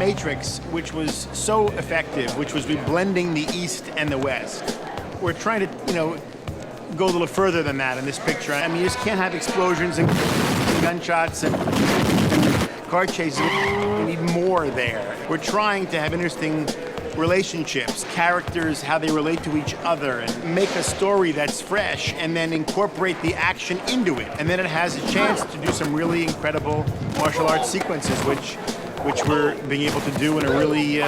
Matrix, which was so effective, which was blending the East and the West. We're trying to, go a little further than that in this picture. I mean, you just can't have explosions and gunshots and car chases. We need more there. We're trying to have interesting relationships, characters, how they relate to each other, and make a story that's fresh, and then incorporate the action into it. And then it has a chance to do some really incredible martial arts sequences, which we're being able to do in a really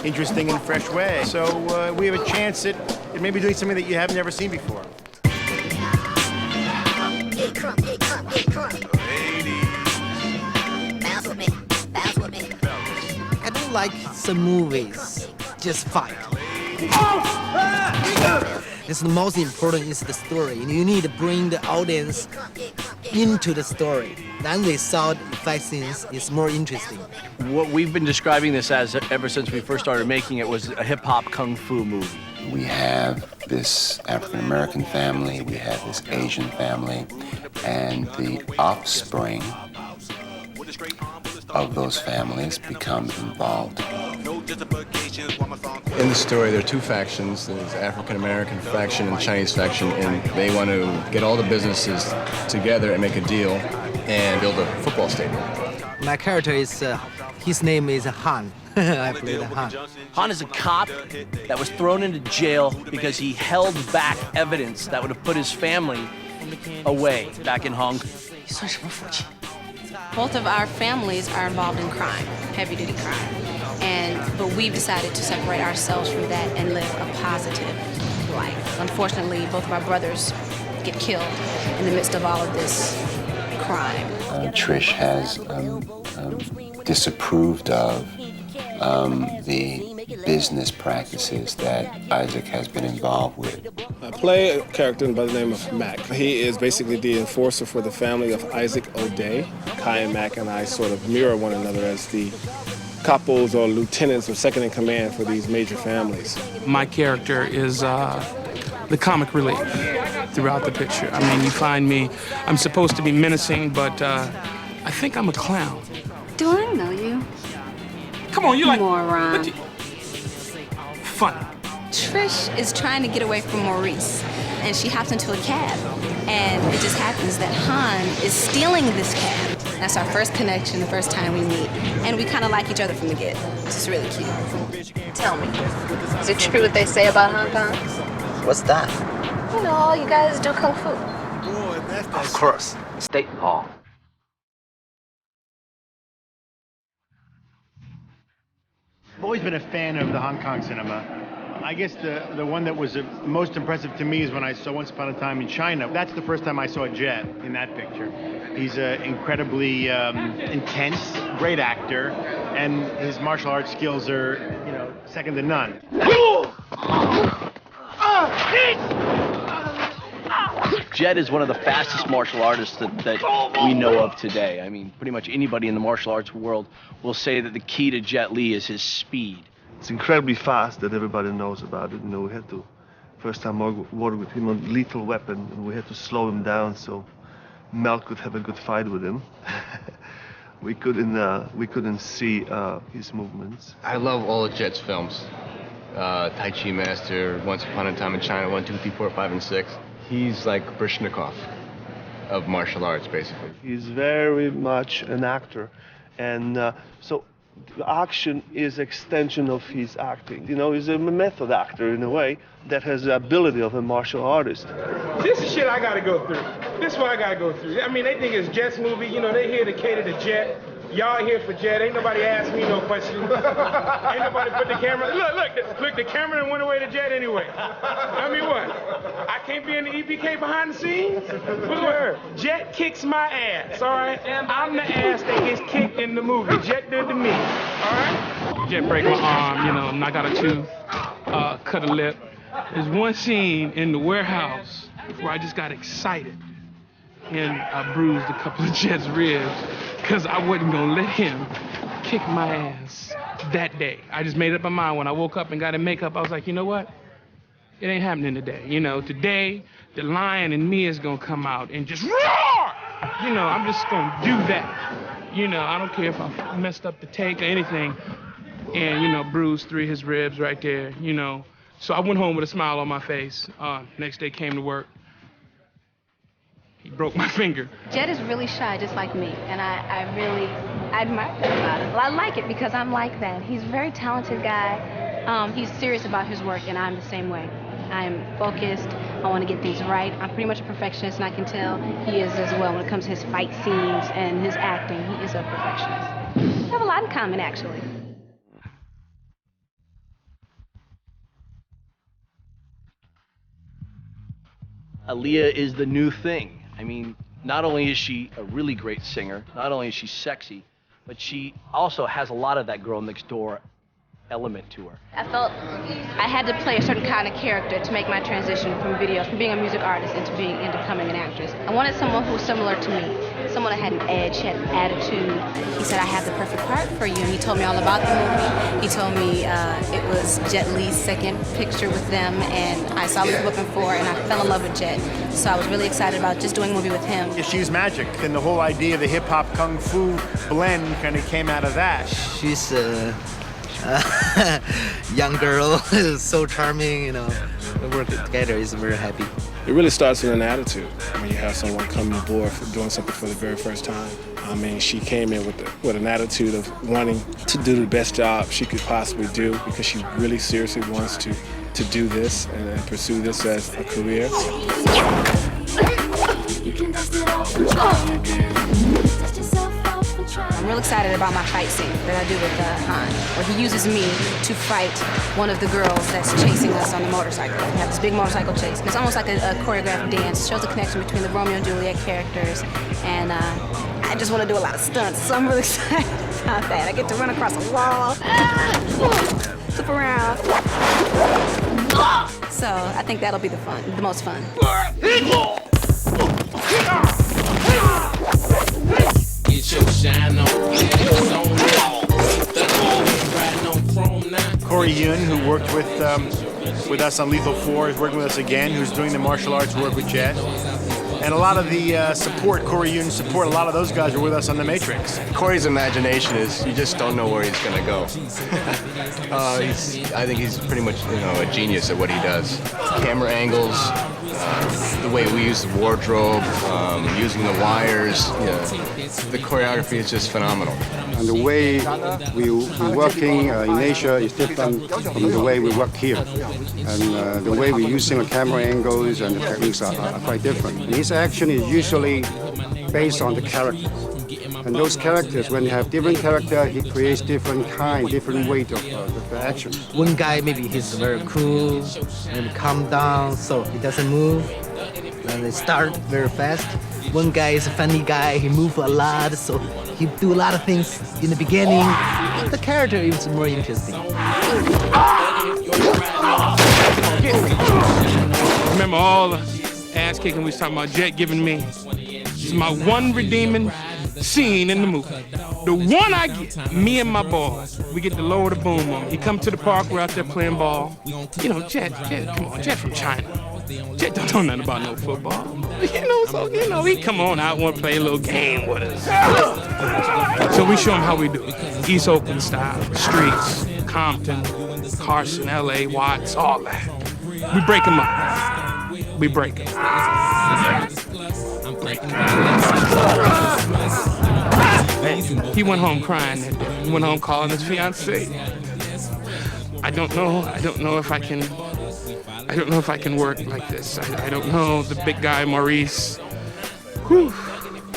interesting and fresh way. So we have a chance at maybe doing something that you have never seen before. I don't like some movies, just fight. It's the most important is the story. You need to bring the audience into the story. Then the sound effect scenes is more interesting. What we've been describing this as ever since we first started making it was a hip-hop kung fu movie. We have this African-American family, we have this Asian family, and the offspring of those families become involved. In the story, there are two factions. There's African-American faction and Chinese faction, and they want to get all the businesses together and make a deal and build a football stadium. My character is, his name is Han. I believe Han. Han is a cop that was thrown into jail because he held back evidence that would have put his family away back in Hong Kong. Both of our families are involved in crime, heavy-duty crime. But we've decided to separate ourselves from that and live a positive life. Unfortunately, both of our brothers get killed in the midst of all of this crime. Trish has disapproved of the business practices that Isaac has been involved with. I play a character by the name of Mac. He is basically the enforcer for the family of Isaac O'Day. Kai and Mac and I sort of mirror one another as the capos or lieutenants or second in command for these major families. My character is the comic relief throughout the picture. I mean, you find me, I'm supposed to be menacing, but I think I'm a clown. Do I know you? Come on, you like... Moron. Funny. Trish is trying to get away from Maurice, and she hops into a cab. And it just happens that Han is stealing this cab. That's our first connection, the first time we meet. And we kind of like each other from the get, which is really cute. Tell me, is it true what they say about Hong Kong? What's that? You know, you guys do kung fu. Of course, State Hall. I've always been a fan of the Hong Kong cinema. I guess the one that was most impressive to me is when I saw Once Upon a Time in China. That's the first time I saw Jet in that picture. He's an incredibly intense, great actor, and his martial arts skills are, second to none. Jet is one of the fastest martial artists that we know of today. I mean, pretty much anybody in the martial arts world will say that the key to Jet Li is his speed. It's incredibly fast that everybody knows about it. We had to, first time work with him on Lethal Weapon, and we had to slow him down so Mel could have a good fight with him. we couldn't see his movements. I love all of Jet's films. Tai Chi Master, Once Upon a Time in China, 1, 2, 3, 4, 5, and 6. He's like Baryshnikov of martial arts, basically. He's very much an actor, and so the action is extension of his acting. He's a method actor in a way that has the ability of a martial artist. This is shit I gotta go through. This is what I gotta go through. I mean, they think it's Jet's movie. They here to cater to Jet. Y'all here for Jet. Ain't nobody asked me no questions. Ain't nobody put the camera. Look, the camera done went away to Jet anyway. I mean, what? I can't be in the EPK behind the scenes? Look, Jet kicks my ass, all right? I'm the ass that gets kicked in the movie. Jet did to me, all right? Jet break my arm, knock out a tooth, cut a lip. There's one scene in the warehouse where I just got excited. And I bruised a couple of Jet's ribs because I wasn't going to let him kick my ass that day. I just made up my mind when I woke up and got in makeup. I was like, you know what? It ain't happening today. Today, the lion in me is going to come out and just roar! you know, I'm just gonna do that. You know, I don't care if I messed up the take or anything. And, you know, bruised 3 of his ribs right there, you know. So I went home with a smile on my face. Next day came to work. He broke my finger. Jet is really shy, just like me, and I admire that about him. Well, I like it because I'm like that. He's a very talented guy. He's serious about his work, and I'm the same way. I'm focused. I want to get things right. I'm pretty much a perfectionist, and I can tell he is as well when it comes to his fight scenes and his acting. He is a perfectionist. We have a lot in common, actually. Aaliyah is the new thing. I mean, not only is she a really great singer, not only is she sexy, but she also has a lot of that girl next door element to her. I felt I had to play a certain kind of character to make my transition from being a music artist into becoming an actress. I wanted someone who was similar to me, someone that had an edge, had an attitude. He said, I have the perfect part for you, and he told me all about the movie. He told me it was Jet Li's second picture with them, and I saw Lethal Weapon 4, and I fell in love with Jet. So I was really excited about just doing a movie with him. She's magic, and the whole idea of the hip-hop kung fu blend kind of came out of that. She's young girl, so charming, you know. We work together is very happy. It really starts with an attitude when you have someone coming aboard for doing something for the very first time. I mean, she came in with an attitude of wanting to do the best job she could possibly do because she really seriously wants to do this and pursue this as a career. I'm real excited about my fight scene that I do with Han, where he uses me to fight one of the girls that's chasing us on the motorcycle. We have this big motorcycle chase. It's almost like a choreographed dance. It shows the connection between the Romeo and Juliet characters, and I just want to do a lot of stunts, so I'm really excited about that. I get to run across a wall, flip around. So I think that'll be the most fun. Corey Yun, who worked with us on Lethal 4, is working with us again, who's doing the martial arts work with Jet. And a lot of the support, Corey Yun's support, a lot of those guys are with us on The Matrix. Corey's imagination is, you just don't know where he's gonna go. I think he's pretty much, you know, a genius at what he does. Camera angles, the way we use the wardrobe, using the wires, you know, the choreography is just phenomenal. And the way we're working in Asia is different from the way we work here. And the way we're using the camera angles and the techniques are quite different. His action is usually based on the characters. And those characters, when they have different character, he creates different weight of the action. One guy, maybe he's very cool and calm down, so he doesn't move. And they start very fast. One guy is a funny guy, he moves a lot, so he do a lot of things in the beginning. The character is more interesting. Remember all the ass kicking we was talking about Jet giving me? It's my one redeeming scene in the movie. The one I get, me and my boys, we get to lower the boom on. He come to the park, we're out there playing ball. You know, Jet, come on, Jet from China. Jet don't know nothing about no football. You know, so, you know, he come on out, want to play a little game with us. So we show him how we do it. East Oakland style, streets, Compton, Carson, LA, Watts, all that. We break him up. We break him. He went home crying that day. He went home calling his fiancée. I don't know if I can work like this. I don't know. The big guy, Maurice. Whew.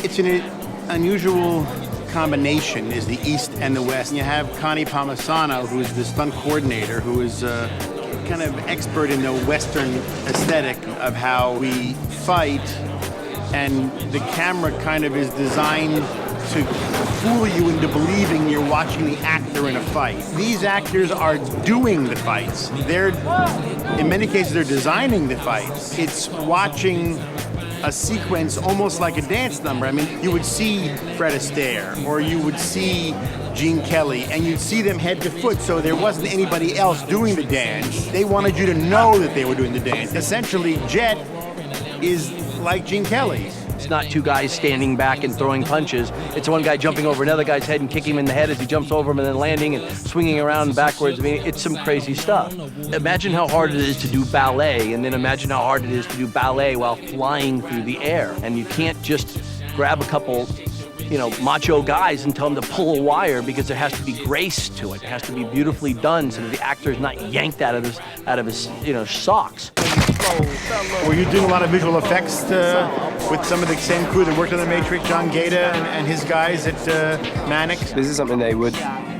It's an unusual combination, is the East and the West. And you have Connie Palmisano, who's the stunt coordinator, who is kind of expert in the Western aesthetic of how we fight. And the camera kind of is designed to fool you into believing you're watching the actor in a fight. These actors are doing the fights. In many cases, they're designing the fights. It's watching a sequence almost like a dance number. I mean, you would see Fred Astaire, or you would see Gene Kelly, and you'd see them head to foot, so there wasn't anybody else doing the dance. They wanted you to know that they were doing the dance. Essentially, Jet is like Gene Kelly. It's not two guys standing back and throwing punches. It's one guy jumping over another guy's head and kicking him in the head as he jumps over him and then landing and swinging around backwards. I mean, it's some crazy stuff. Imagine how hard it is to do ballet, and then imagine how hard it is to do ballet while flying through the air. And you can't just grab a couple, macho guys and tell them to pull a wire, because there has to be grace to it. It has to be beautifully done so that the actor is not yanked out of his socks. Were you doing a lot of visual effects with some of the same crew that worked on The Matrix, John Gaeta and his guys at Mannix? This is something they would,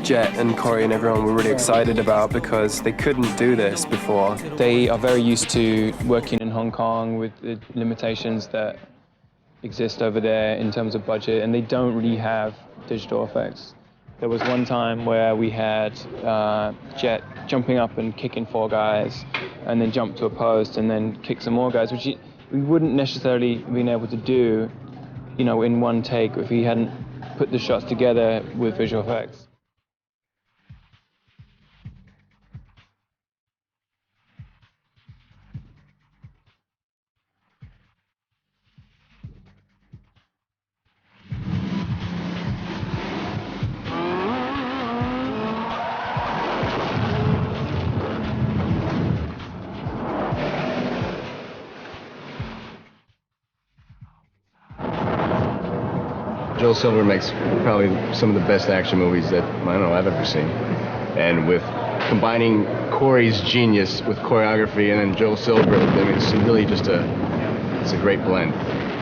Jet and Corey and everyone were really excited about, because they couldn't do this before. They are very used to working in Hong Kong with the limitations that exist over there in terms of budget, and they don't really have digital effects. There was one time where we had Jet jumping up and kicking 4 guys, and then jump to a post and then kick some more guys, which we wouldn't necessarily been able to do, in one take if he hadn't put the shots together with visual effects. Joel Silver makes probably some of the best action movies that, I've ever seen. And with combining Corey's genius with choreography and then Joel Silver, it's really just it's a great blend.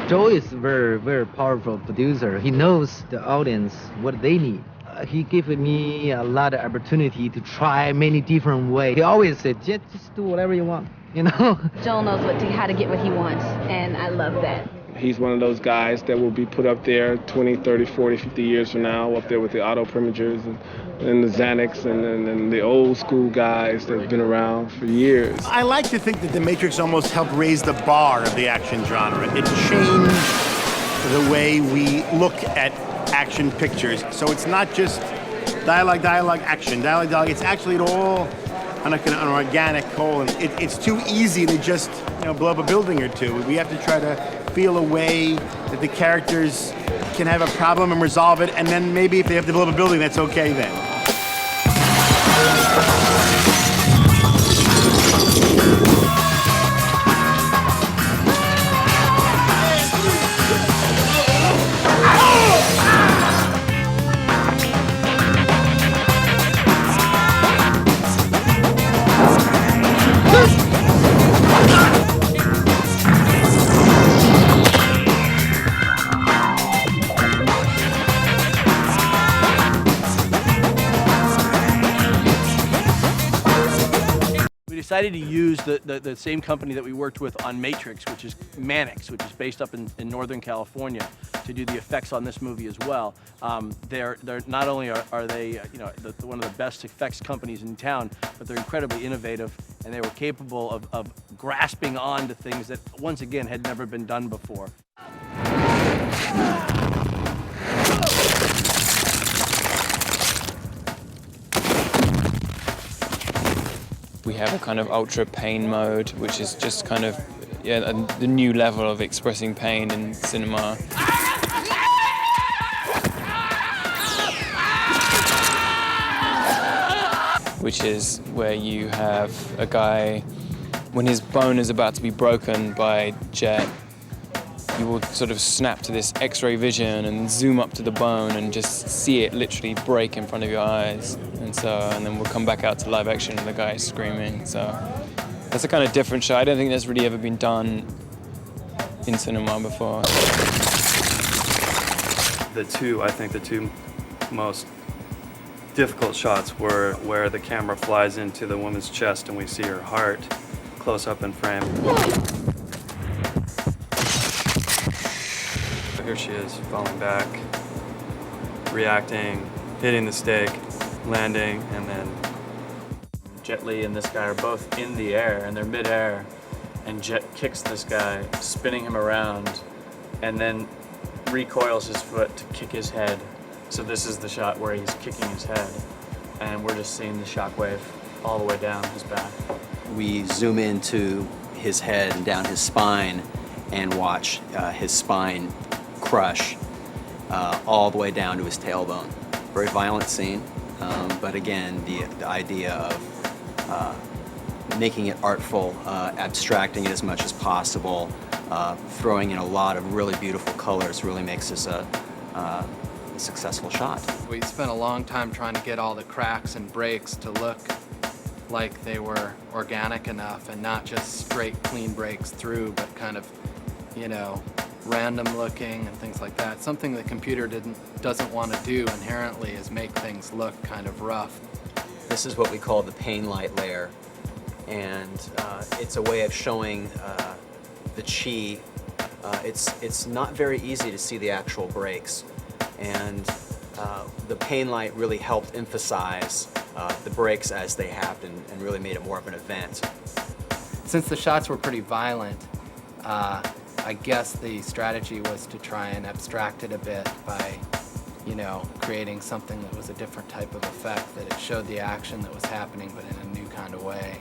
Joel is a very, very powerful producer. He knows the audience, what they need. He gave me a lot of opportunity to try many different ways. He always said, just do whatever you want, Joel knows how to get what he wants, and I love that. He's one of those guys that will be put up there 20, 30, 40, 50 years from now, up there with the Otto Premingers and the Xanax and the old school guys that have been around for years. I like to think that The Matrix almost helped raise the bar of the action genre. It changed the way we look at action pictures. So it's not just dialogue, action, dialogue. It's actually all on an organic whole. And it's too easy to just blow up a building or two. We have to try to feel a way that the characters can have a problem and resolve it, and then maybe if they have to blow up a building, that's okay then. Decided to use the same company that we worked with on Matrix, which is Mannix, which is based up in Northern California, to do the effects on this movie as well. They're not only are they one of the best effects companies in town, but they're incredibly innovative, and they were capable of grasping on to things that once again had never been done before. We have a kind of ultra pain mode, which is just kind of the new level of expressing pain in cinema. Which is where you have a guy, when his bone is about to be broken by Jet, you will sort of snap to this X-ray vision and zoom up to the bone and just see it literally break in front of your eyes. And then we'll come back out to live action and the guy is screaming. So that's a kind of different shot. I don't think that's really ever been done in cinema before. I think the two most difficult shots were where the camera flies into the woman's chest and we see her heart close up in frame. Here she is, falling back, reacting, hitting the stake, landing, and then Jet Li and this guy are both in the air, and they're mid-air, and Jet kicks this guy, spinning him around, and then recoils his foot to kick his head. So this is the shot where he's kicking his head, and we're just seeing the shockwave all the way down his back. We zoom into his head and down his spine, and watch his spine crush all the way down to his tailbone. Very violent scene, but again, the idea of making it artful, abstracting it as much as possible, throwing in a lot of really beautiful colors really makes this a successful shot. We spent a long time trying to get all the cracks and breaks to look like they were organic enough and not just straight clean breaks through, but kind of, you know, random looking and things like that. Something the computer doesn't want to do inherently is make things look kind of rough. This is what we call the pain light layer, and it's a way of showing the chi. It's not very easy to see the actual breaks, and the pain light really helped emphasize the breaks as they happened and really made it more of an event. Since the shots were pretty violent, I guess the strategy was to try and abstract it a bit by, you know, creating something that was a different type of effect, that it showed the action that was happening but in a new kind of way.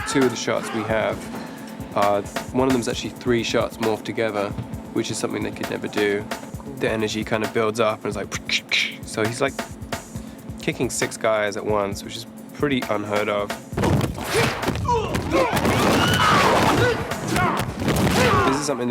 Two of the shots we have, one of them is actually 3 shots morphed together, which is something they could never do. The energy kind of builds up and it's like, so he's like kicking 6 guys at once, which is pretty unheard of. This is something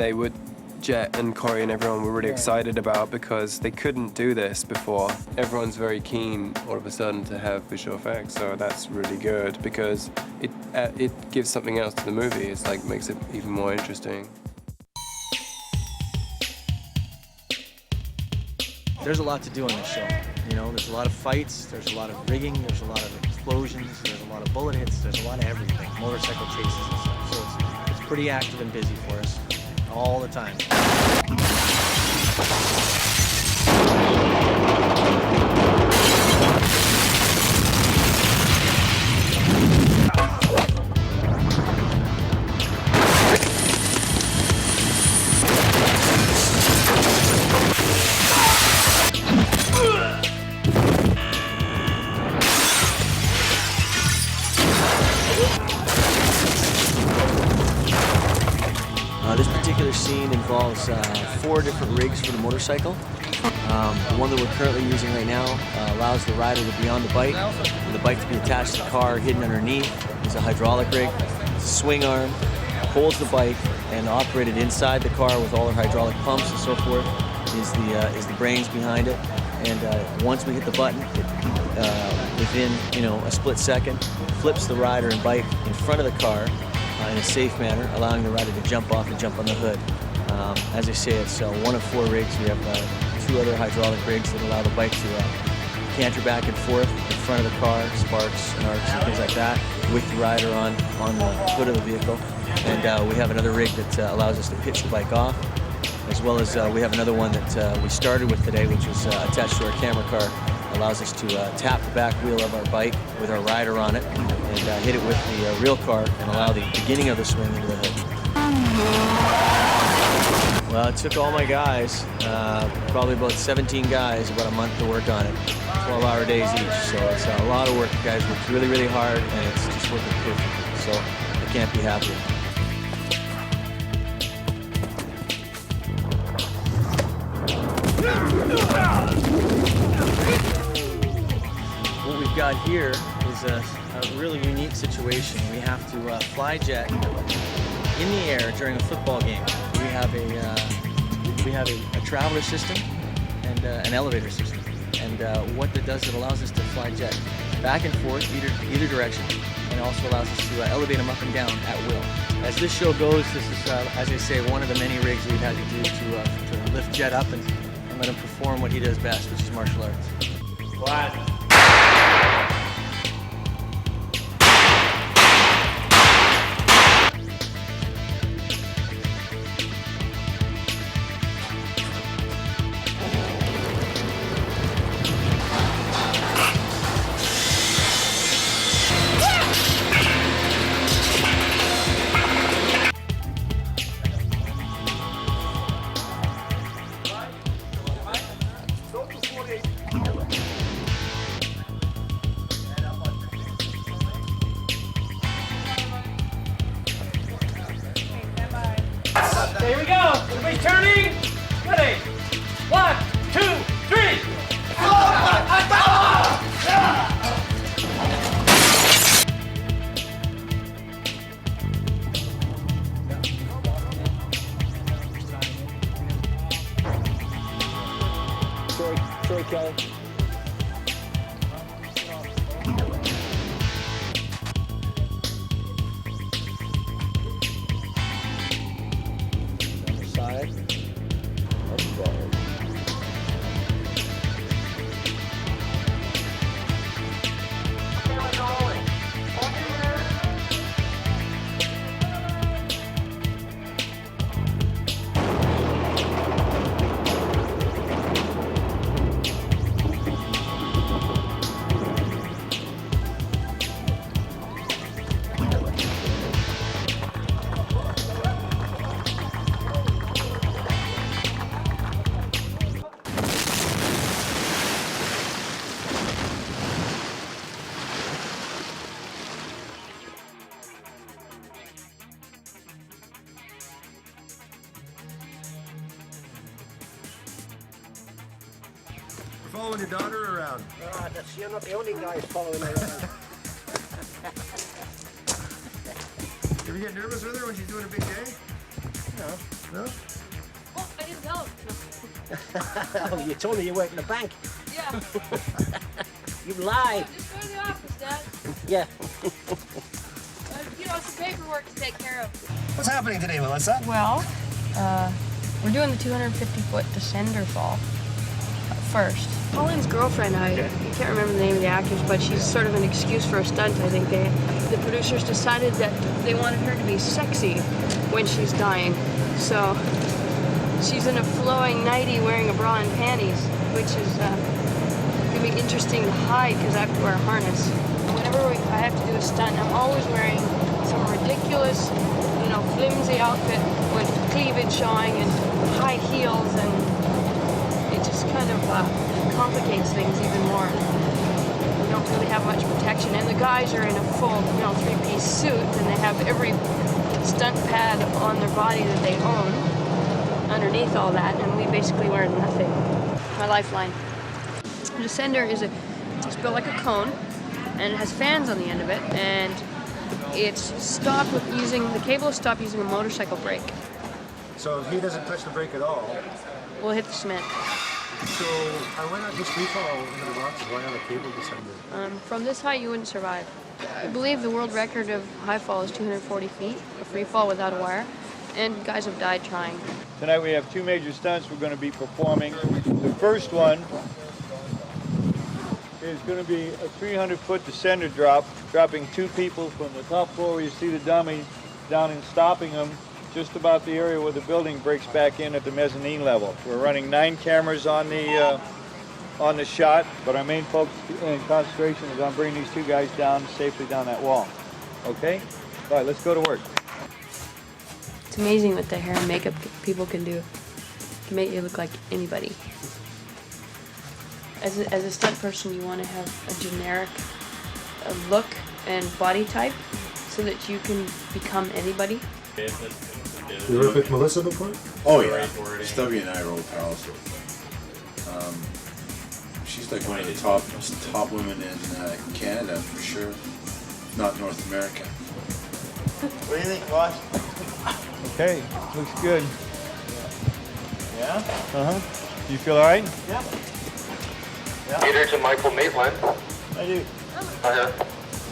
Jet and Corey and everyone were really excited about because they couldn't do this before. Everyone's very keen all of a sudden to have visual effects, so that's really good because it gives something else to the movie. It's like makes it even more interesting. There's a lot to do on this show. You know, there's a lot of fights, there's a lot of rigging, there's a lot of explosions, there's a lot of bullet hits, there's a lot of everything, motorcycle chases and stuff. So it's pretty active and busy for us all the time. This particular scene involves 4 different rigs for the motorcycle. The one that we're currently using right now allows the rider to be on the bike, and the bike to be attached to the car. Hidden underneath is a hydraulic rig. It's a swing arm, holds the bike, and operated inside the car with all the hydraulic pumps and so forth is the brains behind it. And once we hit the button, it, within a split second, flips the rider and bike in front of the car in a safe manner, allowing the rider to jump off and jump on the hood. As I say, it's 1 of 4 rigs. We have 2 other hydraulic rigs that allow the bike to canter back and forth in front of the car, sparks and arcs and things like that, with the rider on the hood of the vehicle. And we have another rig that allows us to pitch the bike off, as well as we have another one that we started with today, which was attached to our camera car. Allows us to tap the back wheel of our bike with our rider on it and hit it with the real car and allow the beginning of the swing into the hood. Well, it took all my guys, probably about 17 guys, about a month to work on it. 12-hour days each, so it's a lot of work. The guys worked really, really hard, and it's just working perfectly, so I can't be happier. What we've got here is a really unique situation. We have to fly jet in the air during a football game. We have a traveler system and an elevator system. And what that does, it allows us to fly jet back and forth either direction, and also allows us to elevate them up and down at will. As this show goes, this is, as I say, one of the many rigs we've had to do to lift Jet up and let him perform what he does best, which is martial arts. What? Everybody turning. Ready. 1, 2, 3. Troy Kelly. Other side. That's better. You're following your daughter around. You're not the only guy following me around. You ever get nervous with her when she's doing a big day? No. No? Oh, I didn't tell him. Oh, you told me you work in the bank. Yeah. You lied. Just go to the office, Dad. Yeah. You know, some paperwork to take care of. What's happening today, Melissa? Well, we're doing the 250-foot descender fall first. Pauline's girlfriend, I can't remember the name of the actress, but she's sort of an excuse for a stunt, I think. The producers decided that they wanted her to be sexy when she's dying. So she's in a flowing nightie wearing a bra and panties, which is going to be interesting to hide because I have to wear a harness. Whenever I have to do a stunt, I'm always wearing some ridiculous, flimsy outfit with cleavage showing and high heels, and it just kind of complicates things even more. We don't really have much protection, and the guys are in a full, three-piece suit, and they have every stunt pad on their body that they own underneath all that, and we basically wear nothing. My lifeline. The descender it's built like a cone, and it has fans on the end of it, and it's stopped with the cable is stopped using a motorcycle brake. So if he doesn't touch the brake at all, We'll hit the cement. so why not just free fall into the boxes? Why not a cable descender? From this height, you wouldn't survive. I believe the world record of high fall is 240 feet, a free fall without a wire, and guys have died trying. Tonight we have two major stunts we're going to be performing. The first one is going to be a 300-foot descender drop, dropping two people from the top floor where you see the dummy down and stopping them just about the area where the building breaks back in at the mezzanine level. We're running 9 cameras on the shot, but our main focus and concentration is on bringing these two guys down safely down that wall. Okay? All right, let's go to work. It's amazing what the hair and makeup people can do. Can make you look like anybody. As a stunt person, you want to have a generic look and body type so that you can become anybody. You worked with Melissa before? Oh yeah, Stubby and I roll pals. She's like one of the top women in Canada for sure, not North America. What do you think, boss? Okay, looks good. Yeah? Uh-huh. You feel all right? Yeah. Peter to Michael Maitland. I do. Hi.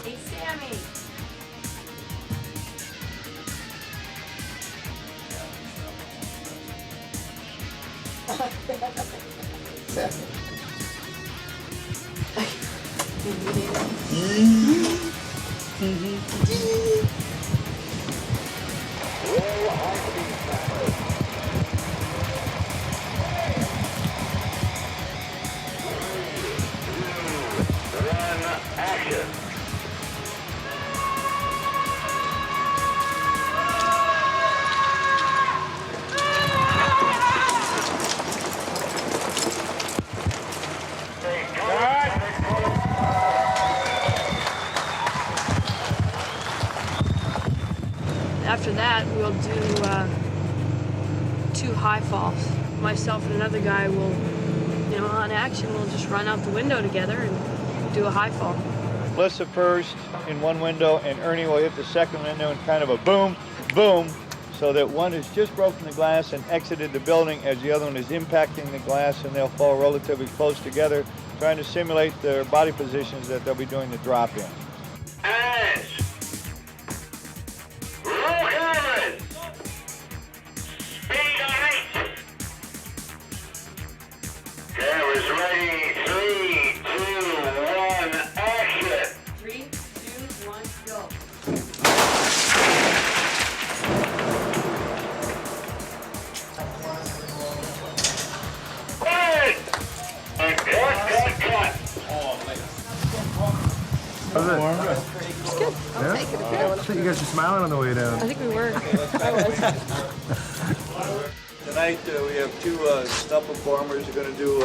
Hey, Sammy. After that, we'll do two high falls. Myself and another guy will, you know, on action, we'll just run out the window together and do a high fall. Melissa first in one window, and Ernie will hit the second window and kind of a boom, boom, so that one has just broken the glass and exited the building as the other one is impacting the glass, and they'll fall relatively close together, trying to simulate their body positions that they'll be doing the drop in. Cameras ready. 3, 2, 1, action. 3, 2, 1, go. It's good. I'll take it if you don't want to. You guys are smiling on the way down. I think we were. I was. Tonight we have two stunt performers who are going to do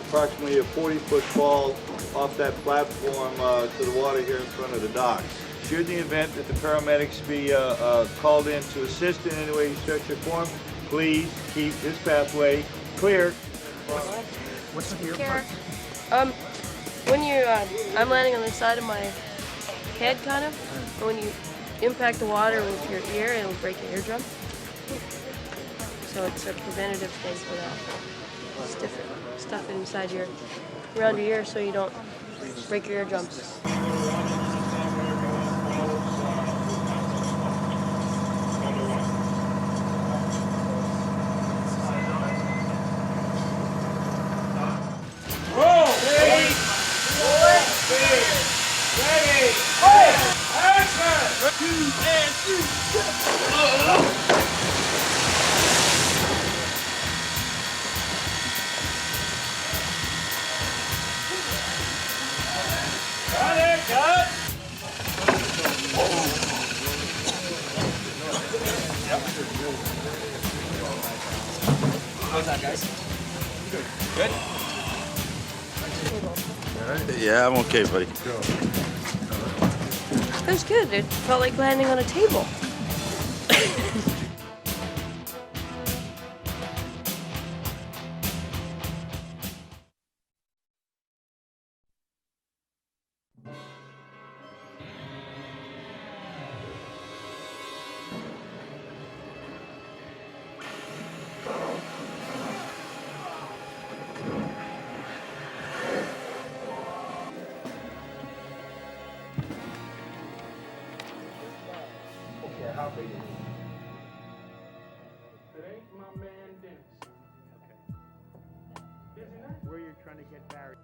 approximately a 40-foot fall off that platform to the water here in front of the docks. Should the event that the paramedics be called in to assist in any way you stretch your form, please keep this pathway clear. What's the ear Care. When you, I'm landing on the side of my head, kind of. And when you impact the water with your ear, it'll break your eardrum. So it's a preventative thing for that. It's different stuff inside around your ear so you don't break your eardrums. Roll! Ready! Ready! Action! 2 and 2! How's that, guys? Good? Yeah, I'm okay, buddy. It was good. It felt like landing on a table. Where you're trying to get Barry.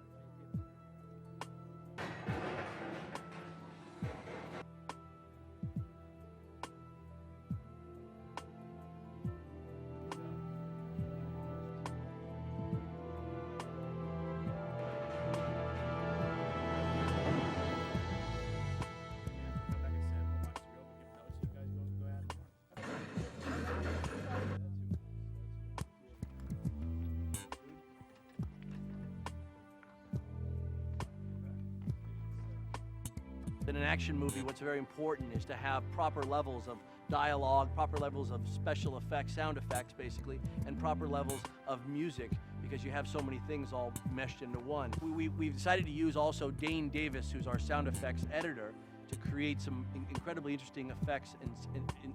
In an action movie, what's very important is to have proper levels of dialogue, proper levels of special effects, sound effects basically, and proper levels of music, because you have so many things all meshed into one. We've decided to use also Dane Davis, who's our sound effects editor, to create some incredibly interesting effects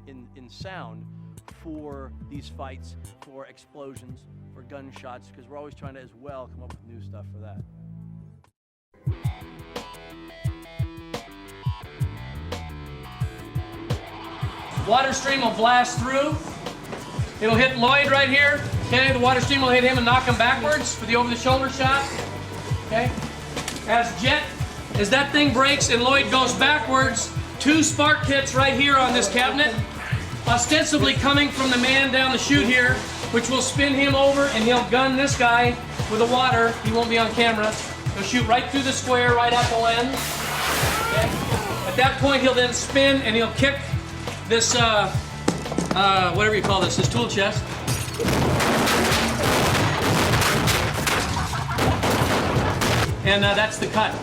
in sound for these fights, for explosions, for gunshots, because we're always trying to as well come up with new stuff for that. Water stream will blast through. It'll hit Lloyd right here. Okay, the water stream will hit him and knock him backwards for the over-the-shoulder shot. Okay. As that thing breaks and Lloyd goes backwards, 2 spark hits right here on this cabinet, ostensibly coming from the man down the chute here, which will spin him over and he'll gun this guy with the water. He won't be on camera. He'll shoot right through the square, right at the lens. Okay. At that point, he'll then spin and he'll kick this, whatever you call this tool chest. And that's the cut.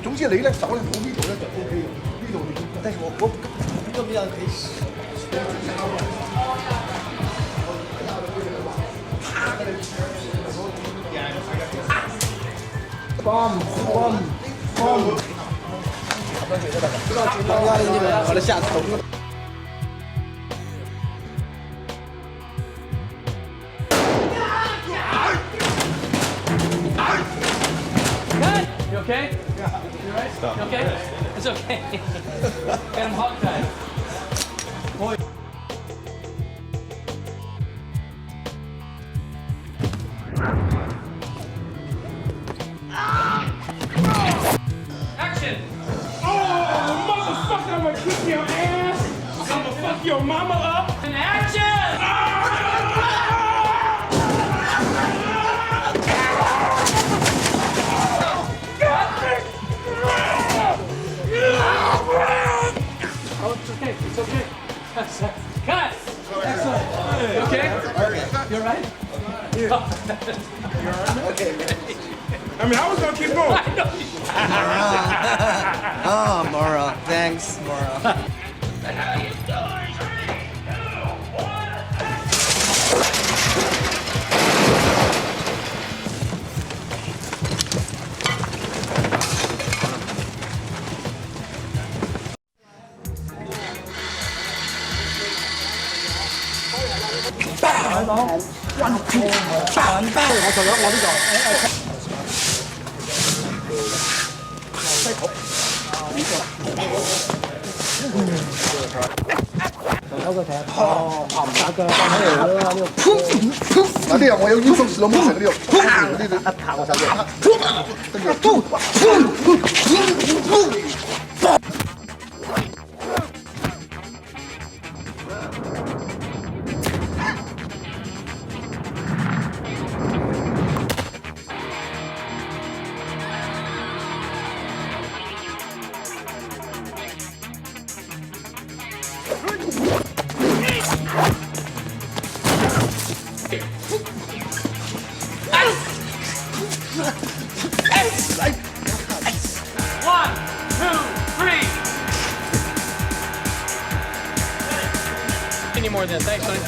總之你咧手咧到呢度咧就 OK 嘅，呢度但係我呢個邊可以。bomb. 我的下头。 You okay? Yeah. You right? Stop. You okay? It's okay. Get him hog tied. Boy. Action! Oh, motherfucker, I'm gonna kick your ass. I'm gonna fuck your mama up. And action! Oh, it's okay. It's okay. Cut! Excellent. You okay? You alright? Okay, man. I mean, I was gonna keep going. Oh, Mora. Thanks, Mora. One, two, three. Any more than that? Thanks, honey.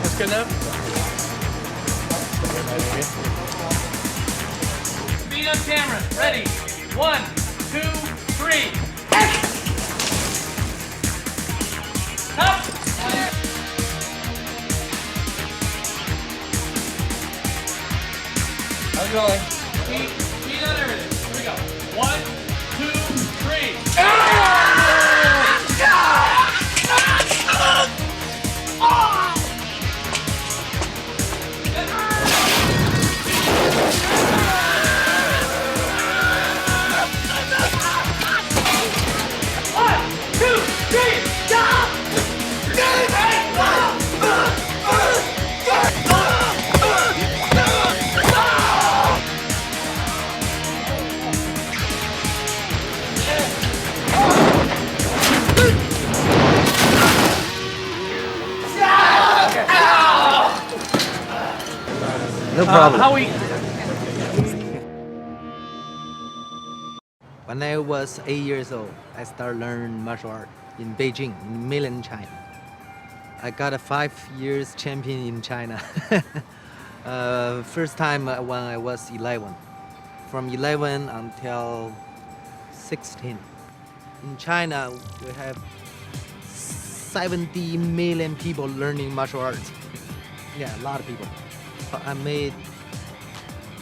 That's good enough. Speed up camera. Ready. 1, 2, 3. Up. How's it going? Speed on everything. Here we go. 1, 2, 3. No problem. How we? When I was 8 years old, I started learning martial art in Beijing, in mainland China. I got a 5 years champion in China. First time when I was 11. From 11 until 16. In China, we have 70 million people learning martial arts. Yeah, a lot of people. I made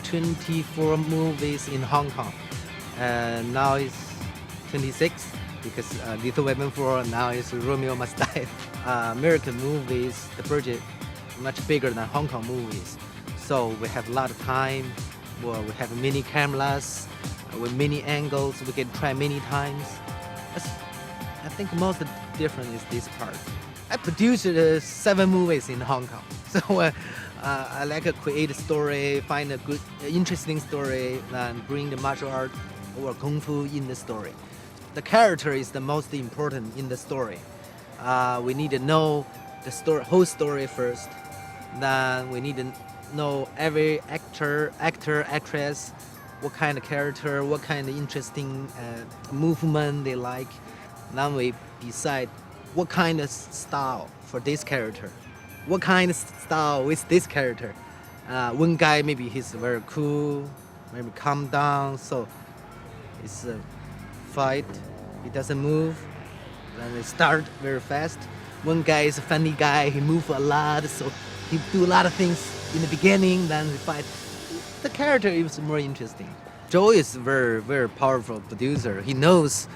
24 movies in Hong Kong. Now it's 26 because Lethal Weapon 4 now is Romeo Must Die. American movies, the budget much bigger than Hong Kong movies. So we have a lot of time. Well, we have many cameras with many angles. We can try many times. I think most different is this part. I produced 7 movies in Hong Kong. So I like to create a story, find a good, interesting story, and bring the martial art or kung fu in the story. The character is the most important in the story. We need to know the story, whole story first. Then we need to know every actor, actress, what kind of character, what kind of interesting movement they like. Then we decide what kind of style for this character. What kind of style with this character? One guy maybe he's very cool, maybe calm down. So it's a fight. He doesn't move. Then they start very fast. One guy is a funny guy. He moves a lot, so he do a lot of things in the beginning. Then he fight. The character is more interesting. Joe is very, very powerful producer. He knows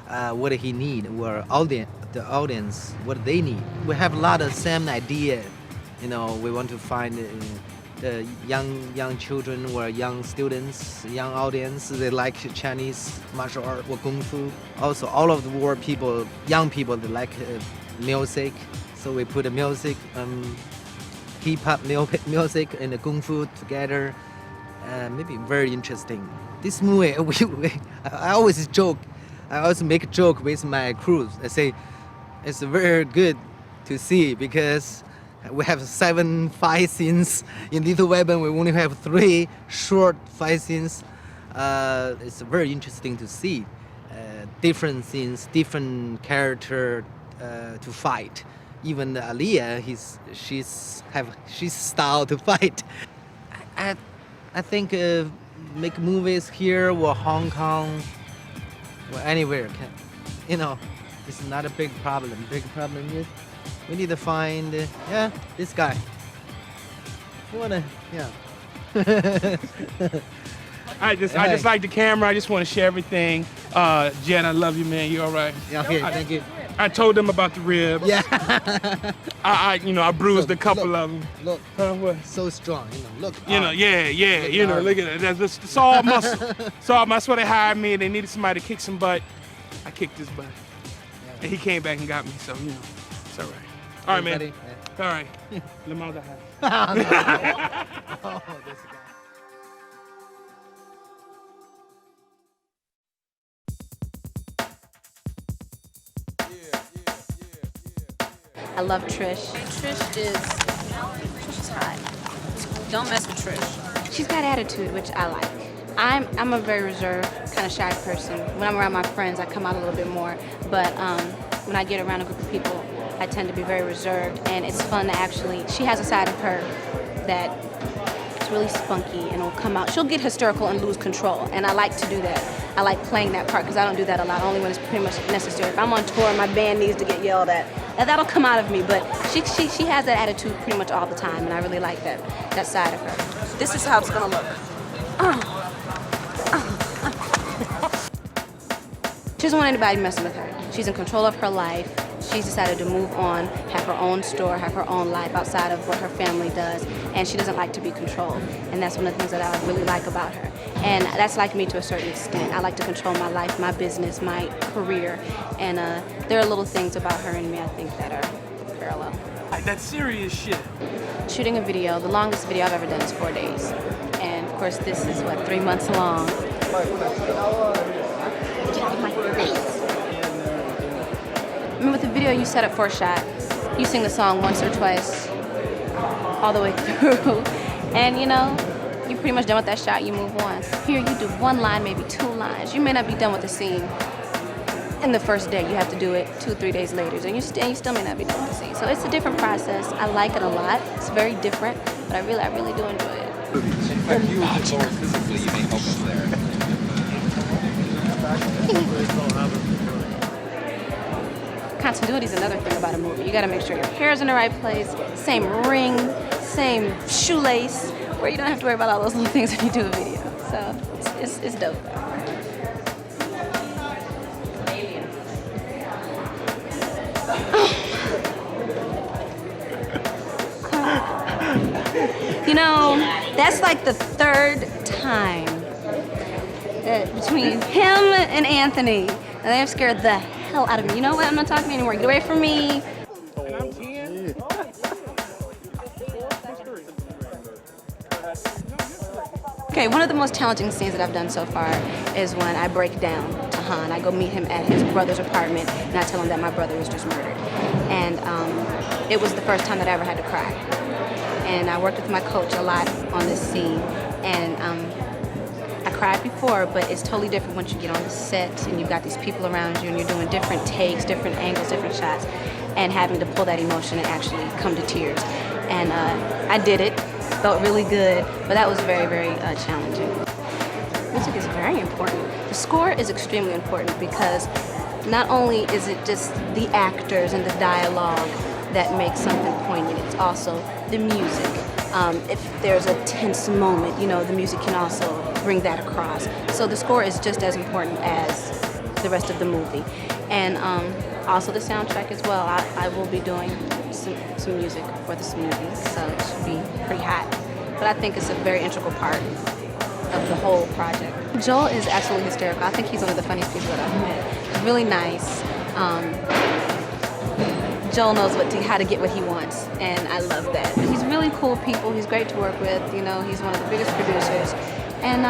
what he need, or the audience, what they need. We have a lot of same idea. You know, we want to find the young children or young students, young audience. They like Chinese martial art or kung fu. Also, all of the world people, young people, they like music. So we put the music, hip-hop music and the kung fu together. Maybe very interesting. This movie, I always joke. I always make a joke with my crew. I say it's very good to see because we have 7 fight scenes. In Little Weapon, we only have 3 short fight scenes. It's very interesting to see different scenes, different character to fight. Even Aaliyah, she's style to fight. I think make movies here or Hong Kong or anywhere it's not a big problem. Big problem is we need to find this guy. You wanna I just like the camera. I just want to share everything. Jen, I love you, man. You all right? Yeah, okay, thank you. I told them about the ribs. Yeah. I bruised a couple of them. Look, what? So strong. Look. Look at it. It's all muscle. That's why they hired me. They needed somebody to kick some butt. I kicked his butt, and he came back and got me. So it's all right. All right, man. All right. Le mother house. Oh, this guy. I love Trish. Trish is hot. Don't mess with Trish. She's got attitude, which I like. I'm a very reserved, kind of shy person. When I'm around my friends, I come out a little bit more. But when I get around a group of people, I tend to be very reserved. And it's fun to actually, she has a side of her that is really spunky and will come out. She'll get hysterical and lose control. And I like to do that. I like playing that part because I don't do that a lot, only when it's pretty much necessary. If I'm on tour and my band needs to get yelled at, that'll come out of me. But she has that attitude pretty much all the time, and I really like that side of her. This is how it's gonna look. She doesn't want anybody messing with her. She's in control of her life. She's decided to move on, have her own store, have her own life outside of what her family does, and she doesn't like to be controlled. And that's one of the things that I really like about her. And that's like me to a certain extent. I like to control my life, my business, my career, and there are little things about her and me I think that are parallel. That's serious shit. Shooting a video, the longest video I've ever done is 4 days. And of course this is, 3 months long. I mean, with the video, you set up for a shot. You sing the song once or twice, all the way through. And you're pretty much done with that shot, you move on. Here, you do 1 line, maybe 2 lines. You may not be done with the scene in the first day. You have to do it 2-3 days later, and you still may not be done with the scene. So it's a different process. I like it a lot. It's very different, but I really do enjoy it. In fact, you more physically, you may help us there. Continuity is another thing about a movie. You gotta make sure your hair's in the right place, same ring, same shoelace, where you don't have to worry about all those little things when you do a video. So it's dope. That's like the 3rd time between him and Anthony. And they have scared the hell out of me. You know what? I'm not talking anymore. Get away from me. Okay, one of the most challenging scenes that I've done so far is when I break down to Han. I go meet him at his brother's apartment, and I tell him that my brother was just murdered. And it was the first time that I ever had to cry. And I worked with my coach a lot on this scene. And I cried before, but it's totally different once you get on the set and you've got these people around you and you're doing different takes, different angles, different shots, and having to pull that emotion and actually come to tears. And I did it, felt really good, but that was very, very challenging. Music is very important. The score is extremely important because not only is it just the actors and the dialogue that make something poignant, it's also the music. If there's a tense moment, you know, the music can also bring that across. So the score is just as important as the rest of the movie. And also the soundtrack as well. I will be doing some music for this movie, so it should be pretty hot. But I think it's a very integral part of the whole project. Joel is absolutely hysterical. I think he's one of the funniest people that I've met. He's really nice. Joel knows how to get what he wants, and I love that. He's really cool people. He's great to work with. You know, he's one of the biggest producers, and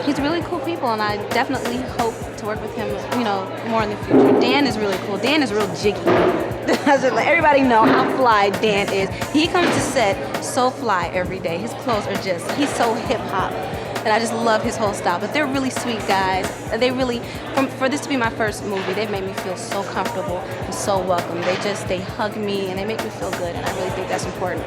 he's really cool people. And I definitely hope to work with him, you know, more in the future. Dan is really cool. Dan is real jiggy. Let everybody know how fly Dan is. He comes to set so fly every day. His clothes are he's so hip hop. And I just love his whole style. But they're really sweet guys. They really, for this to be my first movie, they've made me feel so comfortable and so welcome. They hug me and they make me feel good, and I really think that's important.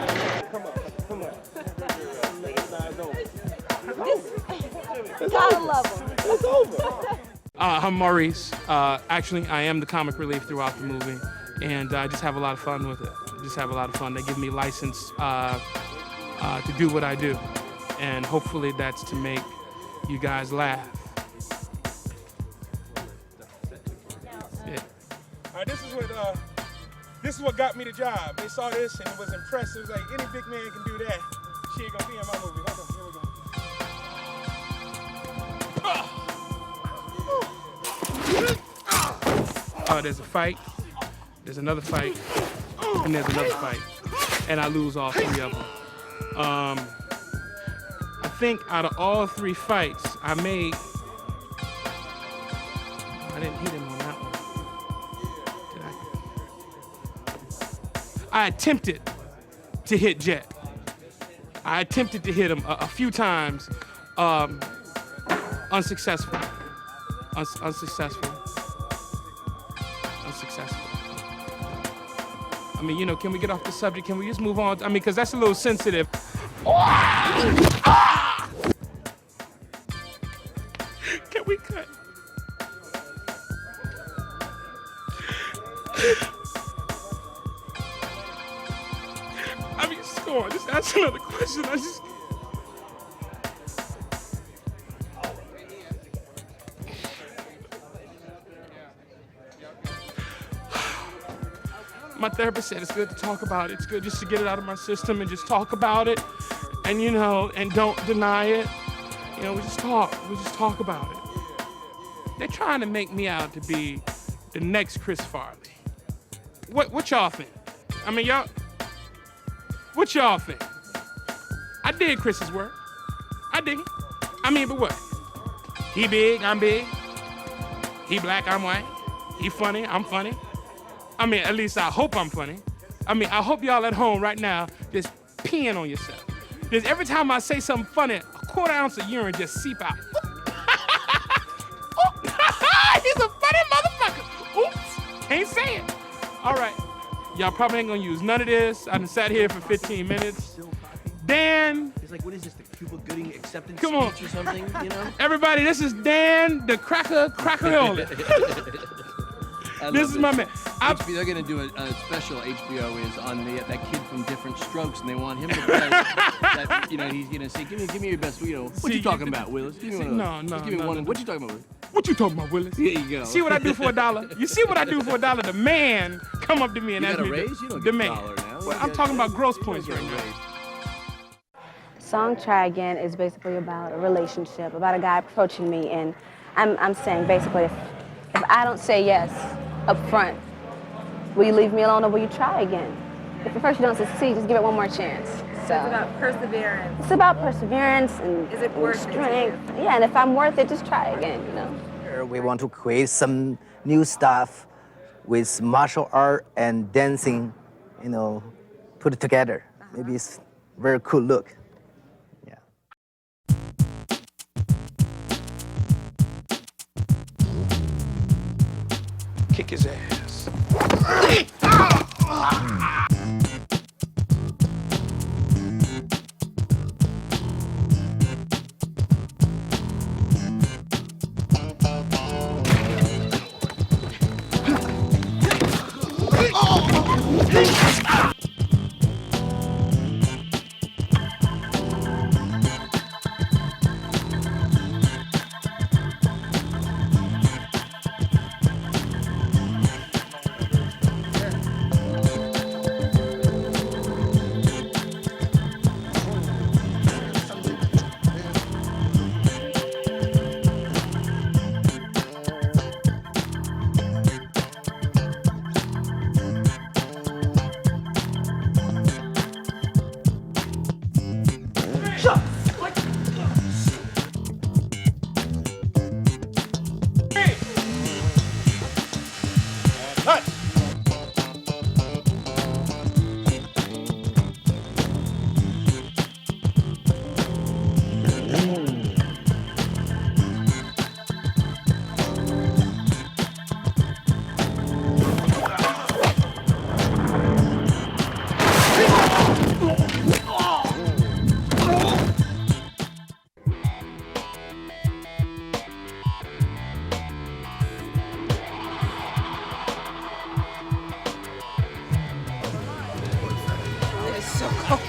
Gotta love them. It's over. I'm Maurice. Actually, I am the comic relief throughout the movie, and I just have a lot of fun with it. Just have a lot of fun. They give me license to do what I do. And hopefully that's to make you guys laugh. Yeah. This is what got me the job. They saw this and it was impressed. It was like, any big man can do that. She ain't gonna be in my movie. Hold on, here we go. There's a fight, there's another fight, and there's another fight. And I lose all three of them. I think out of all three fights I made, I didn't hit him on that one. Did I? I attempted to hit Jet. I attempted to hit him a few times, unsuccessful. Unsuccessful. I mean, you know, can we get off the subject? Can we just move on? I mean, because that's a little sensitive. Can we cut? I mean, score. Just ask another question. My therapist said it's good to talk about it. It's good just to get it out of my system and just talk about it. And, you know, and don't deny it. You know, we just talk about it. They're trying to make me out to be the next Chris Farley. What y'all think? I mean, what y'all think? I dig Chris's work. I dig it. I mean, but what? He big, I'm big. He black, I'm white. He funny, I'm funny. I mean, at least I hope I'm funny. I mean, I hope y'all at home right now just peeing on yourself. Because every time I say something funny, a quarter ounce of urine just seep out. He's a funny motherfucker. Oops, can't say it. All right, y'all probably ain't gonna use none of this. I done sat here for 15 minutes. Dan. It's like, what is this, the Cuba Gooding acceptance Come on. speech or something, you know? Everybody, this is Dan the Crackeroli. This is my man. They're gonna do a special. HBO is on that kid from Different Strokes, and they want him to play. That, you know, he's gonna say, "Give me your best." You know, what you talking about, Willis? Give me one of those. No. Just give me one. What you talking about, Willis? What you talking about, Willis? There you go. See what I do for $1? You see what I do for $1? The man come up to me and You ask got a me. raise? You don't the get man. $1 now. Well, I'm talking about gross points right now. Song Try Again is basically about a relationship, about a guy approaching me, and I'm saying basically, if I don't say yes up front, will you leave me alone or will you try again? If at first you don't succeed, just give it one more chance. So It's about perseverance. it's about perseverance and Is it worth it to strength. Yeah, and if I'm worth it, just try again, you know. We want to create some new stuff with martial art and dancing, you know, put it together. Maybe it's a very cool look. Kick his ass. It's so cold.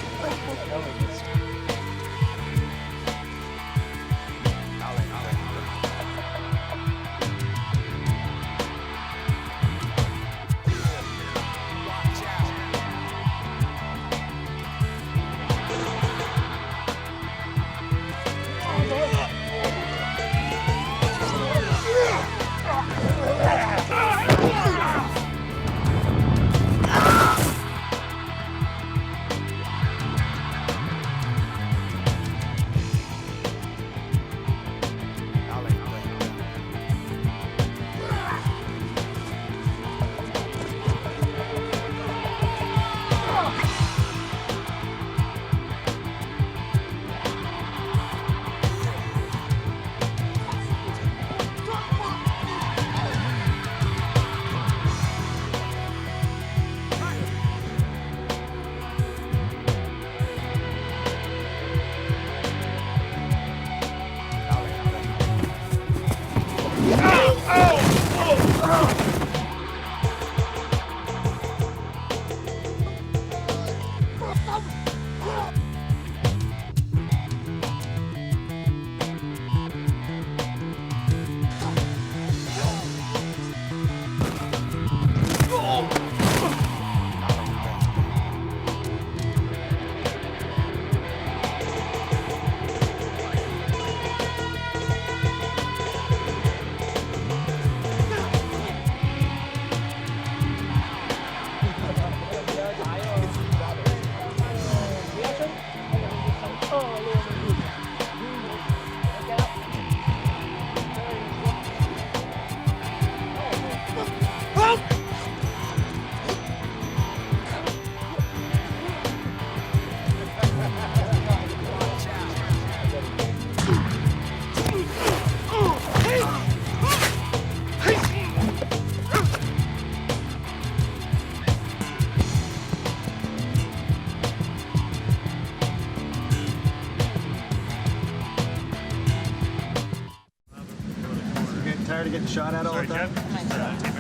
Tired of getting shot at all the time?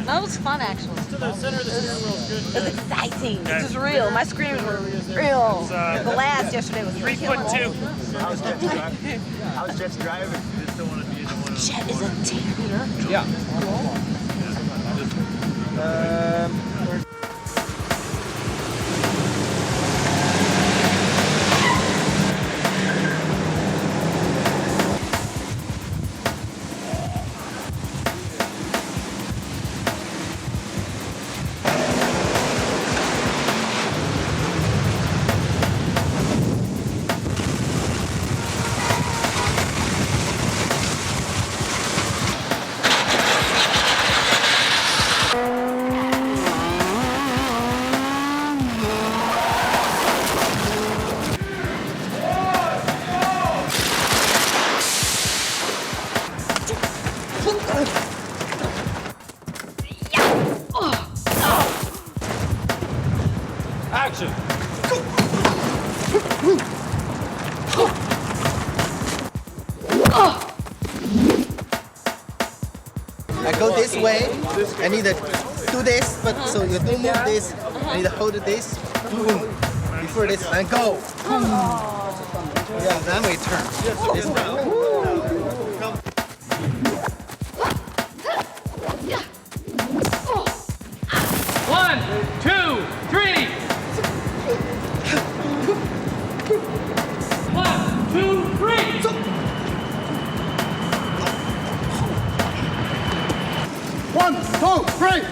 That was fun, actually. To the center of the It was exciting. This is real. My screams were real. The last yesterday was 3'2". How's Jet's driving? How's Jet's driving? Jet is a terrier. Yeah. Action! I go this way. I need to do this, but so you do move this. I need to hold this. Boom. Before this, then go. Yeah, then we turn. This round. 1, 2, 3. 1, 2, 3. 1, 2, 3.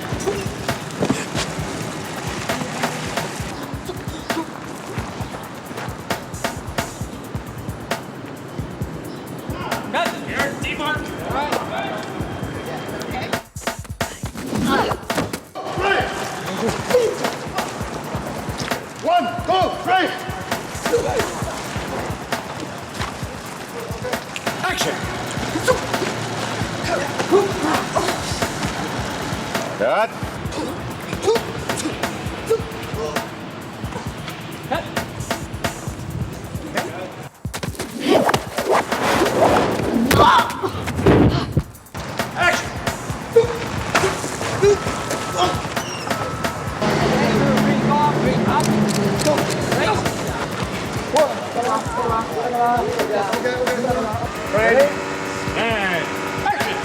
Action! Cut. Ready? And action!